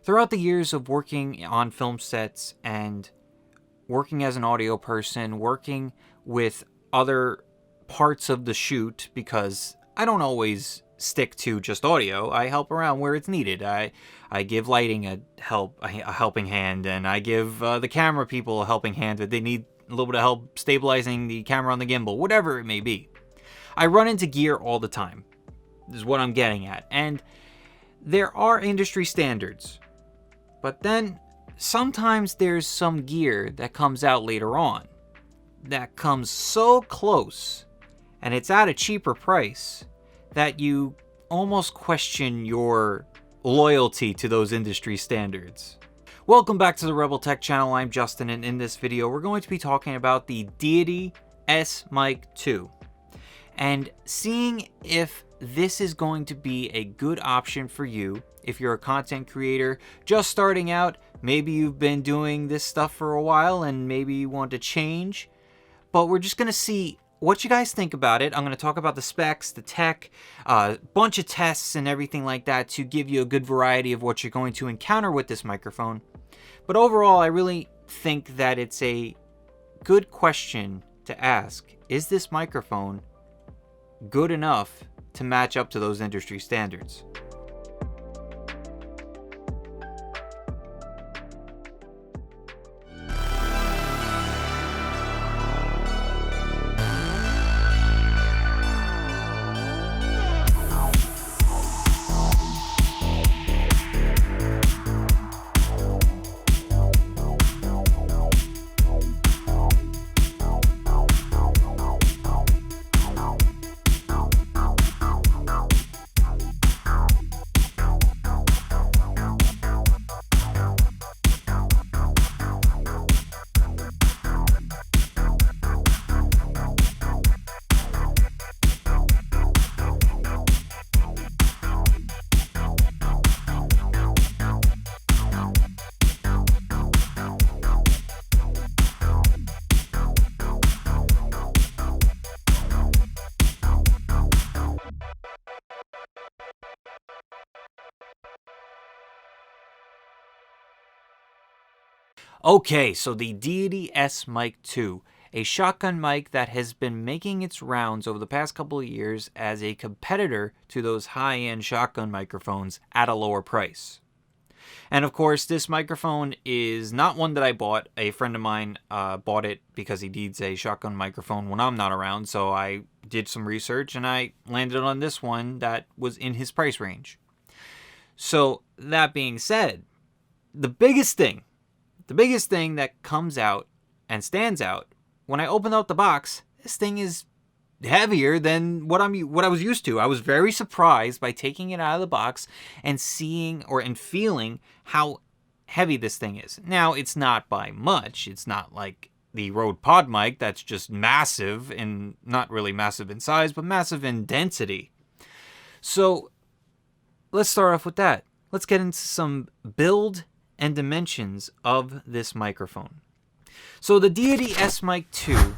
Throughout the years of working on film sets and working as an audio person, working with other parts of the shoot, because I don't always stick to just audio. I help around where it's needed. I give lighting a helping hand, and I give the camera people a helping hand if they need a little bit of help stabilizing the camera on the gimbal, whatever it may be. I run into gear all the time, is what I'm getting at. And there are industry standards, but then sometimes there's some gear that comes out later on that comes so close, and it's at a cheaper price, that you almost question your loyalty to those industry standards. Welcome back to the Rebel Tech channel. I'm Justin, and in this video we're going to be talking about the Deity S Mic 2 and seeing if this is going to be a good option for you if you're a content creator just starting out. Maybe you've been doing this stuff for a while and maybe you want to change, but we're just going to see what you guys think about it. I'm going to talk about the specs, the tech, a bunch of tests and everything like that to give you a good variety of what you're going to encounter with this microphone. But overall, I really think that it's a good question to ask. Is this microphone good enough to match up to those industry standards? Okay, so the Deity S Mic 2, a shotgun mic that has been making its rounds over the past couple of years as a competitor to those high-end shotgun microphones at a lower price. And of course, this microphone is not one that I bought. A friend of mine bought it because he needs a shotgun microphone when I'm not around, so I did some research and I landed on this one that was in his price range. So that being said, the biggest thing that comes out and stands out when I open out the box, this thing is heavier than what I was used to. I was very surprised by taking it out of the box and seeing and feeling how heavy this thing is. Now, it's not by much. It's not like the Rode Pod mic that's just massive, and not really massive in size, but massive in density. So let's start off with that. Let's get into some build and dimensions of this microphone. So the Deity S Mic 2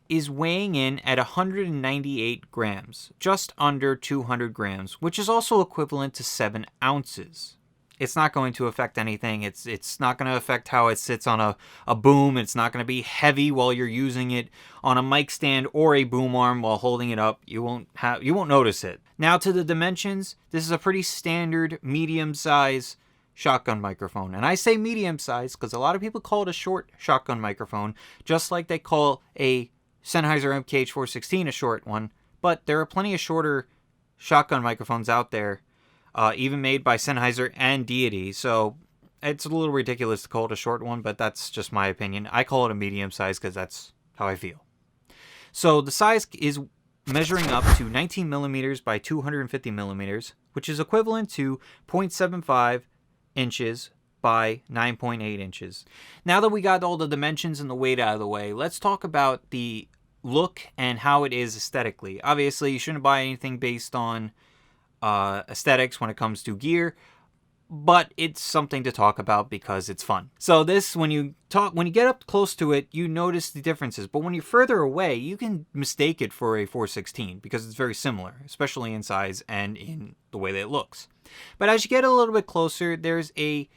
is weighing in at 198 grams, just under 200 grams, which is also equivalent to 7 ounces. It's not going to affect anything. It's not going to affect how it sits on a boom. It's not going to be heavy while you're using it on a mic stand or a boom arm while holding it up. You won't notice it. Now to the dimensions, this is a pretty standard medium size shotgun microphone. And I say medium size because a lot of people call it a short shotgun microphone, just like they call a Sennheiser MKH416 a short one. But there are plenty of shorter shotgun microphones out there, even made by Sennheiser and Deity. So it's a little ridiculous to call it a short one, but that's just my opinion. I call it a medium size because that's how I feel. So the size is measuring up to 19 millimeters by 250 millimeters, which is equivalent to 0.75 inches by 9.8 inches. Now that we got all the dimensions and the weight out of the way, let's talk about the look and how it is aesthetically. Obviously, you shouldn't buy anything based on aesthetics when it comes to gear, but it's something to talk about because it's fun. So this, when you get up close to it, you notice the differences. But when you're further away, you can mistake it for a 416 because it's very similar, especially in size and in the way that it looks. But as you get a little bit closer, there's a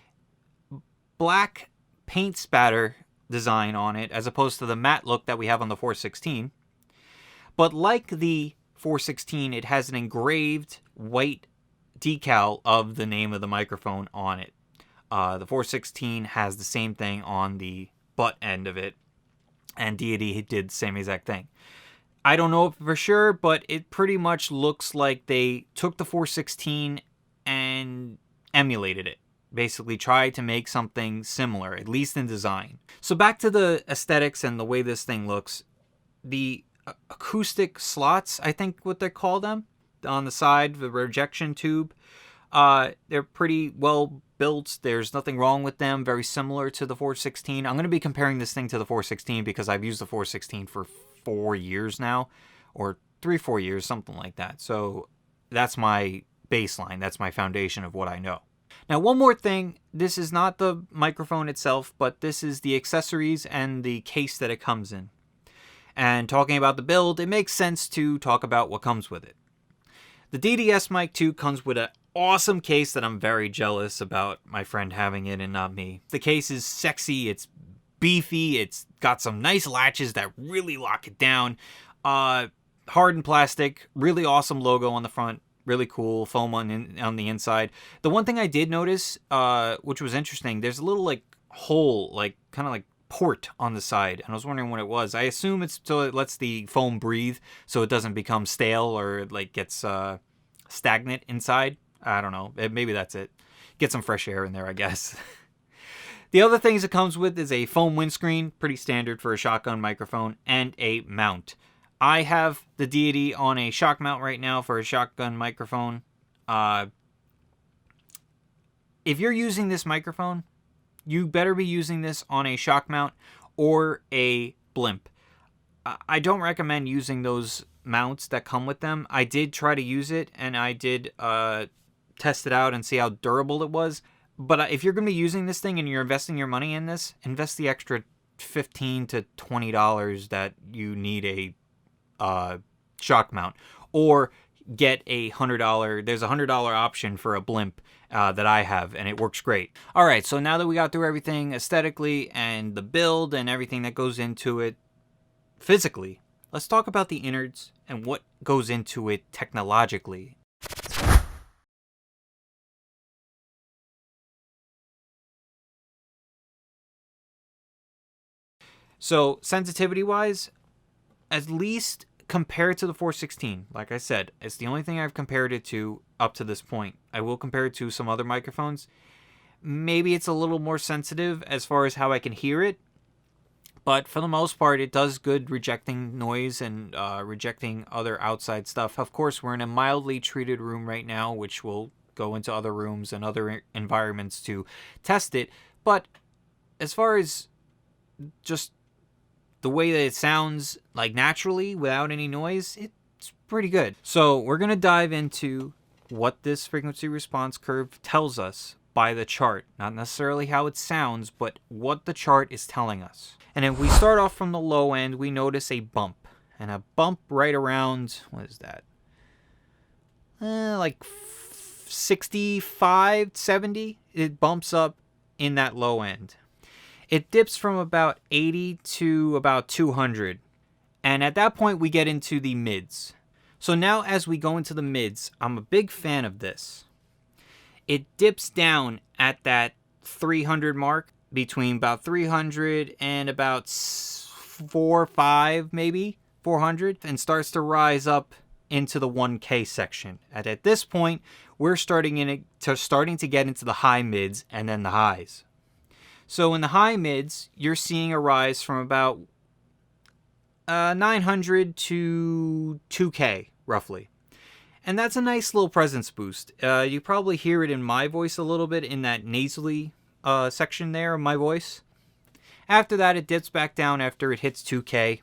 black paint spatter design on it as opposed to the matte look that we have on the 416. But like the 416, it has an engraved white decal of the name of the microphone on it. The 416 has the same thing on the butt end of it, and Deity did the same exact thing. I don't know for sure, but it pretty much looks like they took the 416 and emulated it. Basically tried to make something similar, at least in design. So back to the aesthetics and the way this thing looks. The acoustic slots, I think what they call them, on the side, the rejection tube, they're pretty well built. There's nothing wrong with them. Very similar to the 416. I'm going to be comparing this thing to the 416 because I've used the 416 for 4 years now, or 3-4 years, something like that. So that's my baseline. That's my foundation of what I know. Now, one more thing. This is not the microphone itself, but this is the accessories and the case that it comes in. And talking about the build, it makes sense to talk about what comes with it. The Deity S Mic 2 comes with an awesome case that I'm very jealous about my friend having it and not me. The case is sexy, it's beefy, it's got some nice latches that really lock it down. Hardened plastic, really awesome logo on the front, really cool, foam on the inside. The one thing I did notice, which was interesting, there's a little like hole, like kind of like port on the side, and I was wondering what it was. I assume it's so it lets the foam breathe so it doesn't become stale or like gets stagnant inside. I don't know, maybe that's it. Get some fresh air in there, I guess. The other things it comes with is a foam windscreen, pretty standard for a shotgun microphone, and a mount. I have the Deity on a shock mount right now for a shotgun microphone. If you're using this microphone, you better be using this on a shock mount or a blimp. I don't recommend using those mounts that come with them. I did try to use it, and I did test it out and see how durable it was. But if you're going to be using this thing and you're investing your money in this, invest the extra $15 to $20 that you need a shock mount. Or get a $100, there's a $100 option for a blimp that I have, and it works great. All right, so now that we got through everything aesthetically and the build and everything that goes into it physically, let's talk about the innards and what goes into it technologically. So sensitivity-wise, at least compared to the 416, like I said, it's the only thing I've compared it to up to this point. I will compare it to some other microphones. Maybe it's a little more sensitive as far as how I can hear it, but for the most part, it does good rejecting noise and rejecting other outside stuff. Of course, we're in a mildly treated room right now, which will go into other rooms and other environments to test it, but as far as just the way that it sounds like naturally without any noise, it's pretty good. So we're going to dive into what this frequency response curve tells us by the chart. Not necessarily how it sounds, but what the chart is telling us. And if we start off from the low end, we notice a bump. And a bump right around, what is that? Like 65, 70. It bumps up in that low end. It dips from about 80 to about 200. And at that point, we get into the mids. So now as we go into the mids, I'm a big fan of this. It dips down at that 300 mark, between about 300 and about 400, maybe 400, and starts to rise up into the 1K section. And at this point, we're starting to get into the high mids and then the highs. So in the high mids, you're seeing a rise from about 900 to 2K, roughly. And that's a nice little presence boost. You probably hear it in my voice a little bit in that nasally section there of my voice. After that, it dips back down after it hits 2K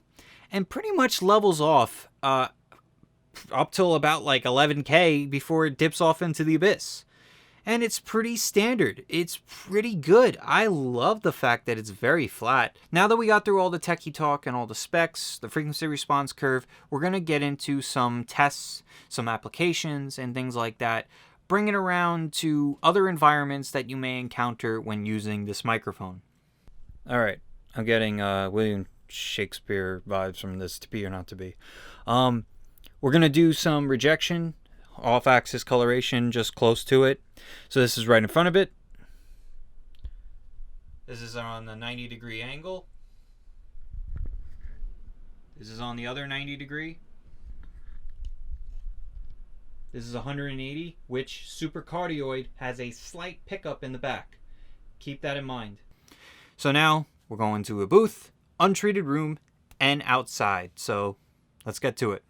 and pretty much levels off up till about like 11K before it dips off into the abyss. and it's pretty standard. It's pretty good. I love the fact that it's very flat. Now that we got through all the techie talk and all the specs, the frequency response curve, we're going to get into some tests, some applications, and things like that. Bring it around to other environments that you may encounter when using this microphone. All right, I'm getting William Shakespeare vibes from this, to be or not to be. We're going to do some rejection, off-axis coloration, just close to it. So this is right in front of it. This is on the 90-degree angle. This is on the other 90 degree. This is 180, which supercardioid has a slight pickup in the back. Keep that in mind. So now we're going to a booth, untreated room, and outside. So let's get to it.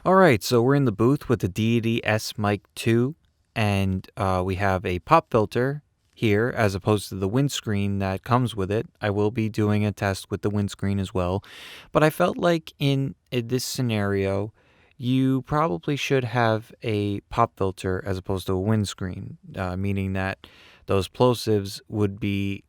All right, so we're in the booth with the Deity S Mic 2, and we have a pop filter here as opposed to the windscreen that comes with it. I will be doing a test with the windscreen as well, but I felt like in this scenario, you probably should have a pop filter as opposed to a windscreen, meaning that those plosives would be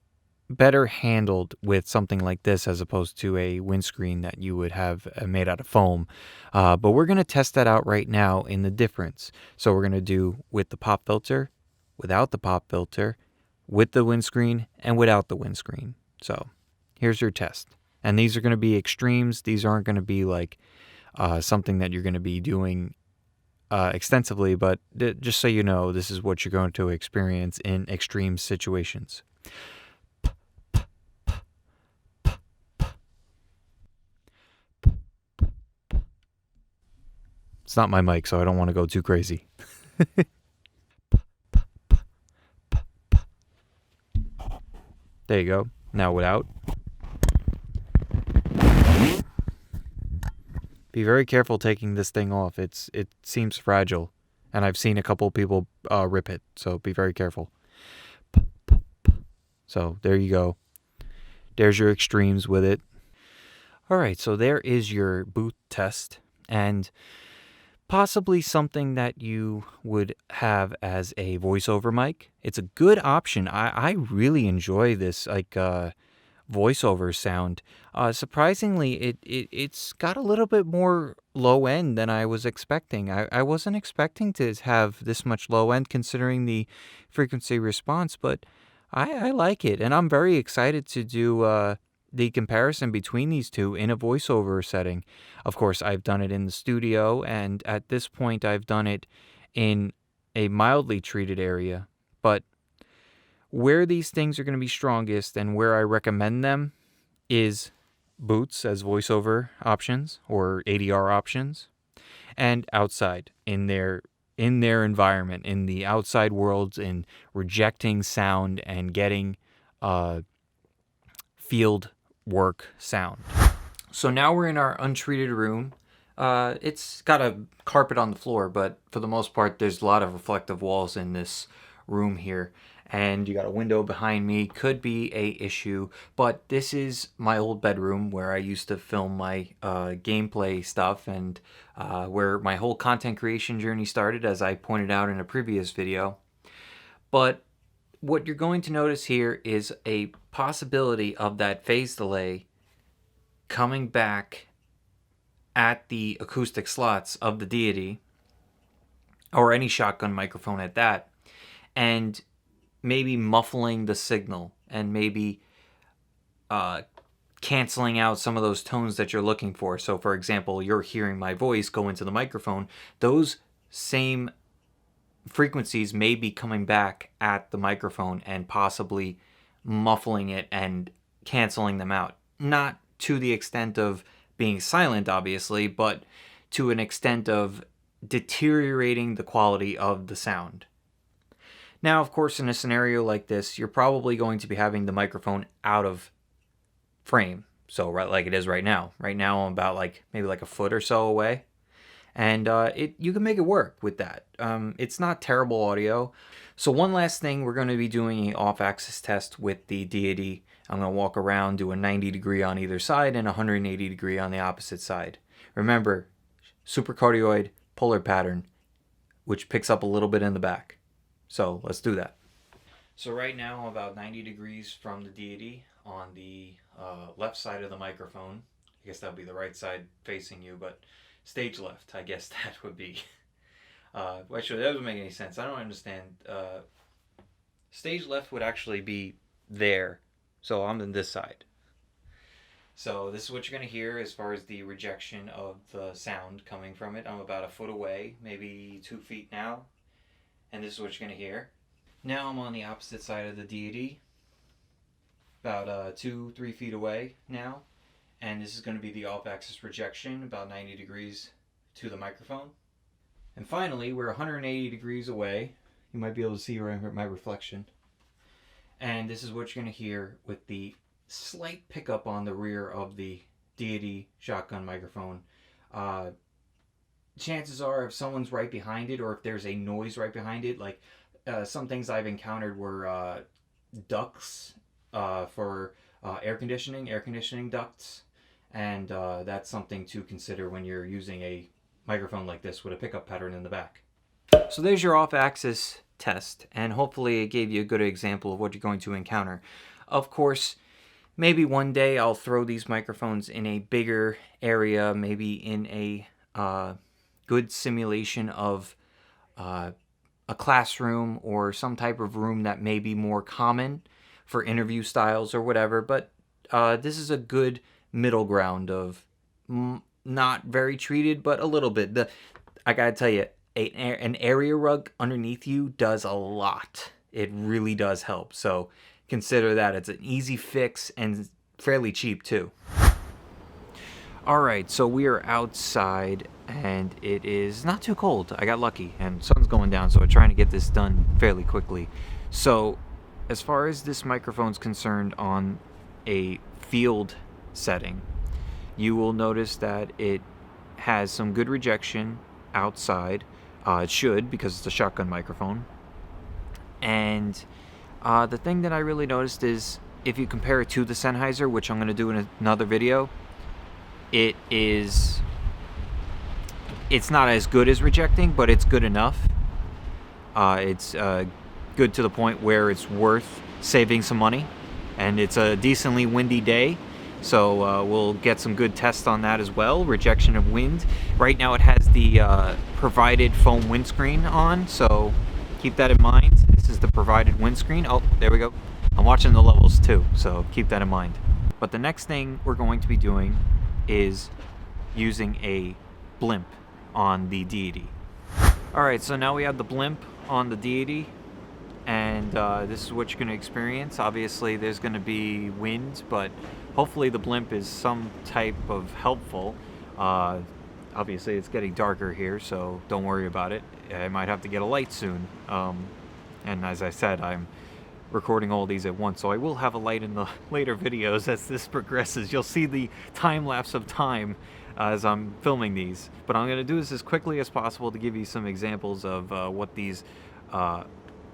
better handled with something like this as opposed to a windscreen that you would have made out of foam. But we're going to test that out right now in the difference. So we're going to do with the pop filter, without the pop filter, with the windscreen, and without the windscreen. So here's your test. And these are going to be extremes. These aren't going to be like something that you're going to be doing extensively, but just so you know, this is what you're going to experience in extreme situations. It's not my mic, so I don't want to go too crazy. There you go. Now without. Be very careful taking this thing off. It seems fragile, and I've seen a couple people rip it, so be very careful. So there you go. There's your extremes with it. All right, so there is your booth test, and possibly something that you would have as a voiceover mic. It's a good option. I really enjoy this voiceover sound. Surprisingly, it's got a little bit more low end than I was expecting. I wasn't expecting to have this much low end considering the frequency response, but I like it, and I'm very excited to do the comparison between these two in a voiceover setting. Of course, I've done it in the studio, and at this point, I've done it in a mildly treated area. But where these things are going to be strongest and where I recommend them is booths as voiceover options or ADR options, and outside in their environment, in the outside worlds, in rejecting sound and getting field work sound. So now we're in our untreated room. It's got a carpet on the floor, but for the most part, there's a lot of reflective walls in this room here. And you got a window behind me, could be a issue, but this is my old bedroom where I used to film my gameplay stuff and where my whole content creation journey started, as I pointed out in a previous video. But what you're going to notice here is a possibility of that phase delay coming back at the acoustic slots of the Deity, or any shotgun microphone at that, and maybe muffling the signal and maybe canceling out some of those tones that you're looking for. So for example, you're hearing my voice go into the microphone. Those same frequencies may be coming back at the microphone and possibly muffling it and canceling them out. Not to the extent of being silent, obviously, but to an extent of deteriorating the quality of the sound. Now, of course, in a scenario like this, you're probably going to be having the microphone out of frame. So right like it is right now. Right now, I'm about maybe a foot or so away. And you can make it work with that. It's not terrible audio. So one last thing, we're going to be doing an off-axis test with the Deity. I'm going to walk around, do a 90 degree on either side and a 180 degree on the opposite side. Remember, supercardioid polar pattern, which picks up a little bit in the back. So let's do that. So right now I'm about 90 degrees from the Deity on the left side of the microphone. I guess that would be the right side facing you, but stage left, I guess that would be. Actually, that doesn't make any sense. I don't understand. Stage left would actually be there. So I'm on this side. So this is what you're going to hear as far as the rejection of the sound coming from it. I'm about a foot away, maybe 2 feet now. And this is what you're going to hear. Now I'm on the opposite side of the Deity. About 2-3 feet away now. And this is going to be the off-axis rejection, about 90 degrees to the microphone. And finally, we're 180 degrees away. You might be able to see my reflection. And this is what you're going to hear with the slight pickup on the rear of the Deity shotgun microphone. Chances are if someone's right behind it, or if there's a noise right behind it, like some things I've encountered were ducts for air conditioning ducts, and that's something to consider when you're using a microphone like this with a pickup pattern in the back. So there's your off-axis test, and hopefully it gave you a good example of what you're going to encounter. Of course, maybe one day I'll throw these microphones in a bigger area, maybe in a good simulation of a classroom or some type of room that may be more common for interview styles or whatever. But this is a good middle ground of not very treated, but a little bit. I gotta tell you, an area rug underneath you does a lot. It really does help. So consider that. It's an easy fix and fairly cheap too. Alright, so we are outside and it is not too cold. I got lucky and sun's going down, so we're trying to get this done fairly quickly. So as far as this microphone's concerned on a field setting, you will notice that it has some good rejection outside. It should, because it's a shotgun microphone. And the thing that I really noticed is if you compare it to the Sennheiser, which I'm going to do in another video, it's not as good as rejecting, but it's good enough. It's good to the point where it's worth saving some money, and it's a decently windy day, so we'll get some good tests on that as well. Rejection of wind. Right now it has the provided foam windscreen on, so keep that in mind. This is the provided windscreen. Oh, there we go. I'm watching the levels too, so keep that in mind. But the next thing we're going to be doing is using a blimp on the Deity. Alright, so now we have the blimp on the Deity, and this is what you're going to experience. Obviously there's going to be wind, but hopefully the blimp is some type of helpful. Obviously it's getting darker here, so don't worry about it. I might have to get a light soon. And as I said, I'm recording all these at once, so I will have a light in the later videos as this progresses. You'll see the time lapse of time as I'm filming these. But I'm going to do this as quickly as possible to give you some examples of what these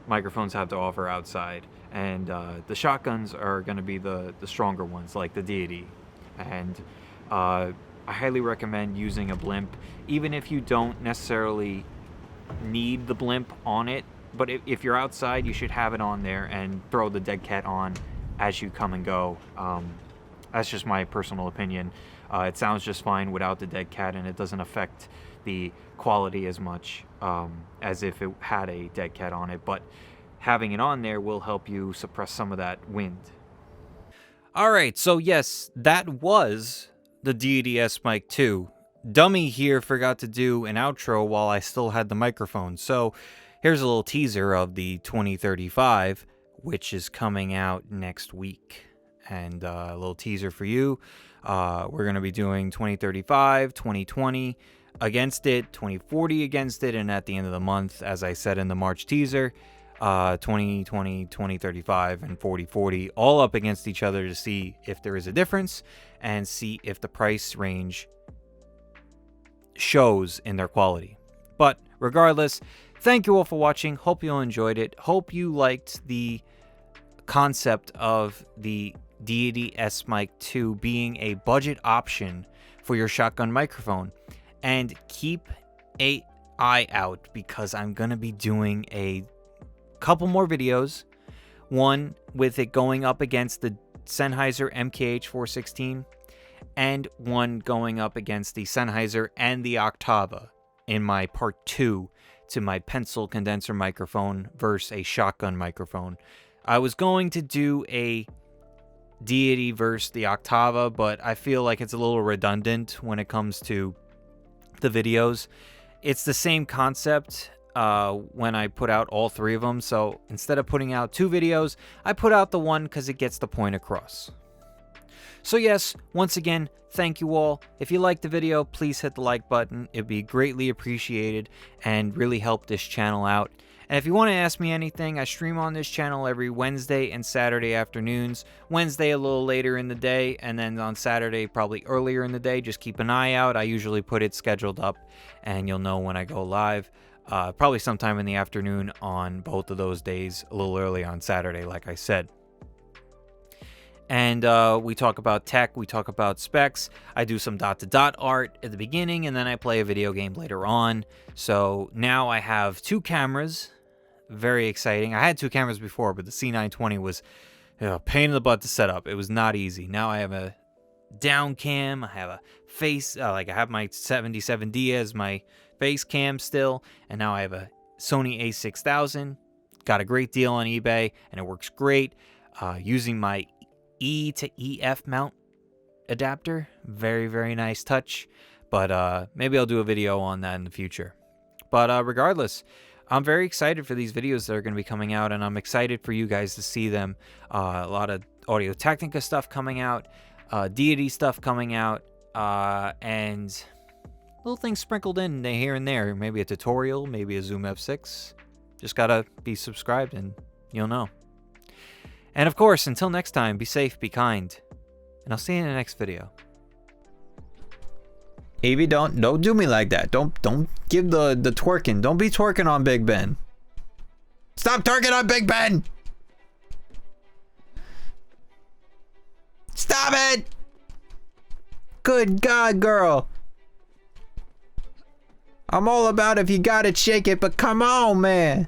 microphones have to offer outside. And the shotguns are going to be the stronger ones, like the Deity. And I highly recommend using a blimp, even if you don't necessarily need the blimp on it. But if you're outside, you should have it on there and throw the dead cat on as you come and go. That's just my personal opinion. It sounds just fine without the dead cat, and it doesn't affect the quality as much as if it had a dead cat on it. But having it on there will help you suppress some of that wind. Alright, so yes, that was the Deity S Mic 2. Dummy here forgot to do an outro while I still had the microphone, so here's a little teaser of the 2035, which is coming out next week. And a little teaser for you. We're going to be doing 2035, 2020 against it, 2040 against it, and at the end of the month, as I said in the March teaser, 2020, 2035, and 4040 all up against each other to see if there is a difference and see if the price range shows in their quality. But regardless, thank you all for watching. Hope you all enjoyed it. Hope you liked the concept of the Deity S Mic 2 being a budget option for your shotgun microphone. And keep an eye out, because I'm going to be doing a couple more videos. One with it going up against the Sennheiser MKH416, and one going up against the Sennheiser and the Octava in my part 2 to my pencil condenser microphone versus a shotgun microphone. I was going to do a Deity versus the Octava, but I feel like it's a little redundant when it comes to the videos. It's the same concept when I put out all 3 of them, so instead of putting out 2 videos, I put out the one because it gets the point across. So yes, once again, thank you all. If you liked the video, please hit the like button. It'd be greatly appreciated and really help this channel out. And if you want to ask me anything, I stream on this channel every Wednesday and Saturday afternoons. Wednesday a little later in the day, and then on Saturday probably earlier in the day. Just keep an eye out. I usually put it scheduled up, and you'll know when I go live. Probably sometime in the afternoon on both of those days, a little early on Saturday, like I said. And we talk about tech, we talk about specs. I do some dot-to-dot art at the beginning, and then I play a video game later on. So now I have 2 cameras. Very exciting. I had 2 cameras before, but the C920 was a pain in the butt to set up. It was not easy. Now I have a down cam. I have a face, I have my 77D as my face cam still. And now I have a Sony a6000. Got a great deal on eBay, and it works great. Using my E to EF mount adapter. Very, very nice touch. But maybe I'll do a video on that in the future. But regardless, I'm very excited for these videos that are going to be coming out, and I'm excited for you guys to see them. A lot of Audio Technica stuff coming out, Deity stuff coming out, and little things sprinkled in here and there. Maybe a tutorial, maybe a Zoom F6. Just gotta be subscribed and you'll know. And of course, until next time, be safe, be kind, and I'll see you in the next video. Evie, don't do me like that. Don't give the twerking. Don't be twerking on Big Ben. Stop twerking on Big Ben! Stop it! Good God, girl. I'm all about if you got it, shake it, but come on, man.